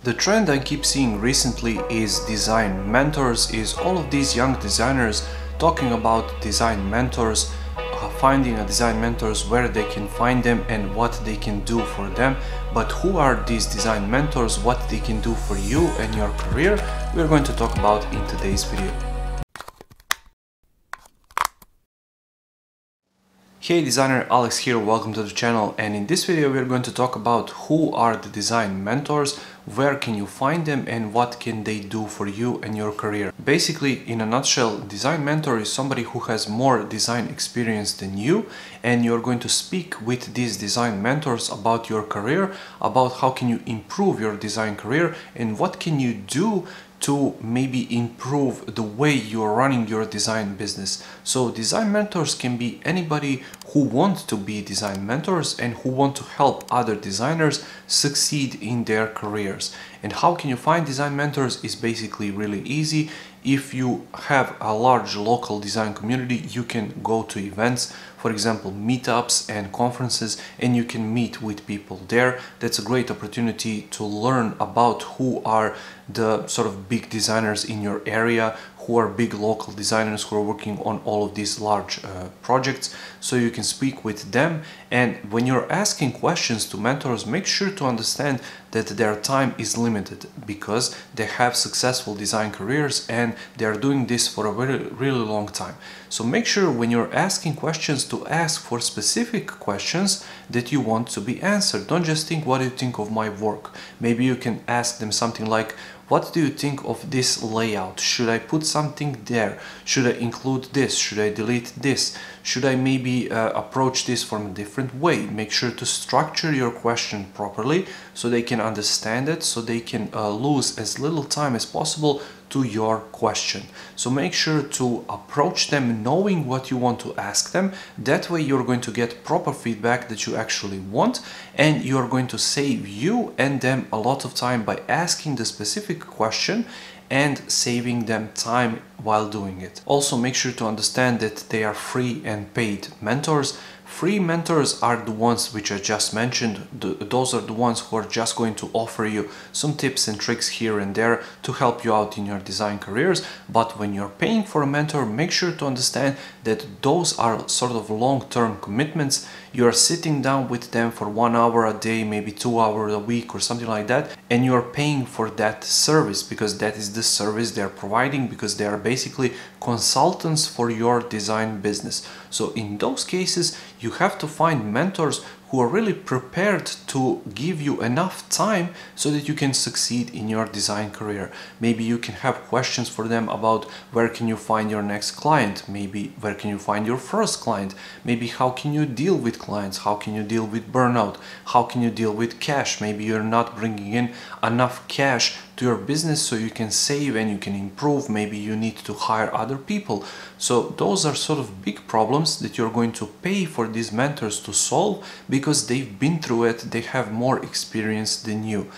The trend I keep seeing recently is design mentors, is all of these young designers talking about design mentors, finding a design mentors, where they can find them and what they can do for them. But who are these design mentors, what they can do for you and your career, we're going to talk about in today's video. Hey designer, Alex here, welcome to the channel, and in this video we're going to talk about who are the design mentors, where can you find them, and what can they do for you and your career. Basically, in a nutshell, design mentor is somebody who has more design experience than you, and you're going to speak with these design mentors about your career, about how can you improve your design career and what can you do to maybe improve the way you're running your design business. So design mentors can be anybody who want to be design mentors and who want to help other designers succeed in their careers. And how can you find design mentors is basically really easy. If you have a large local design community, you can go to events, for example meetups and conferences, and you can meet with people there. That's a great opportunity to learn about who are the sort of big designers in your area, who are big local designers who are working on all of these large projects, so you can speak with them. And when you're asking questions to mentors, make sure to understand that their time is limited because they have successful design careers and they are doing this for a really long time. So make sure when you're asking questions to ask for specific questions that you want to be answered. Don't just think, what do you think of my work? Maybe you can ask them something like, what do you think of this layout? Should I put something there? Should I include this? Should I delete this? Should I maybe approach this from a different way? Make sure to structure your question properly so they can understand it, so they can lose as little time as possible to your question. So make sure to approach them knowing what you want to ask them. That way you're going to get proper feedback that you actually want, and you're going to save you and them a lot of time by asking the specific question and saving them time while doing it. Also make sure to understand that they are free and paid mentors. Free mentors are the ones which I just mentioned. Those are the ones who are just going to offer you some tips and tricks here and there to help you out in your design careers. But when you're paying for a mentor, make sure to understand that those are sort of long-term commitments. You're sitting down with them for 1 hour a day, maybe 2 hours a week or something like that, and you're paying for that service because that is the service they're providing, because they are basically consultants for your design business. So in those cases, you have to find mentors who are really prepared to give you enough time so that you can succeed in your design career. Maybe you can have questions for them about where can you find your next client, maybe where can you find your first client, maybe how can you deal with clients, how can you deal with burnout, how can you deal with cash. Maybe you're not bringing in enough cash to your business so you can save and you can improve. Maybe you need to hire other people. So those are sort of big problems that you're going to pay for these mentors to solve because they've been through it, they have more experience than you.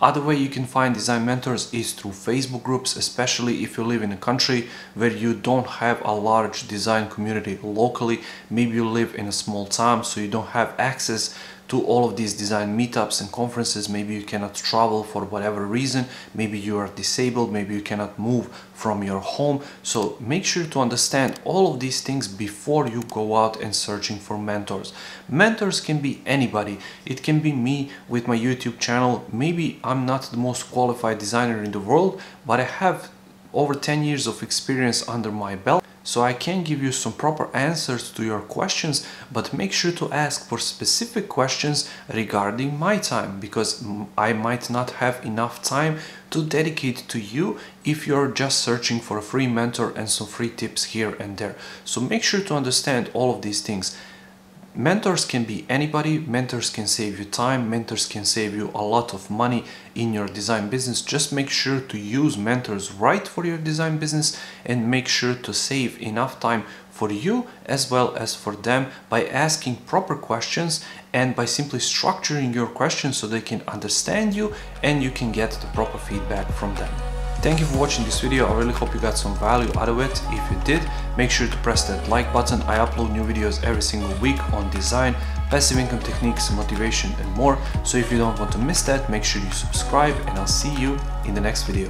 Other way you can find design mentors is through Facebook groups, especially if you live in a country where you don't have a large design community locally. Maybe you live in a small town, so you don't have access to all of these design meetups and conferences. Maybe you cannot travel for whatever reason, maybe you are disabled, maybe you cannot move from your home. So make sure to understand all of these things before you go out and searching for mentors. Mentors can be anybody. It can be me with my YouTube channel. Maybe I'm not the most qualified designer in the world, but I have over 10 years of experience under my belt. So I can give you some proper answers to your questions, but make sure to ask for specific questions regarding my time, because I might not have enough time to dedicate to you if you're just searching for a free mentor and some free tips here and there. So make sure to understand all of these things. Mentors can be anybody. Mentors can save you time. Mentors can save you a lot of money in your design business. Just make sure to use mentors right for your design business and make sure to save enough time for you as well as for them by asking proper questions and by simply structuring your questions so they can understand you and you can get the proper feedback from them. Thank you for watching this video. I really hope you got some value out of it. If you did, make sure to press that like button. I upload new videos every single week on design, passive income techniques, motivation and more. So if you don't want to miss that, make sure you subscribe and I'll see you in the next video.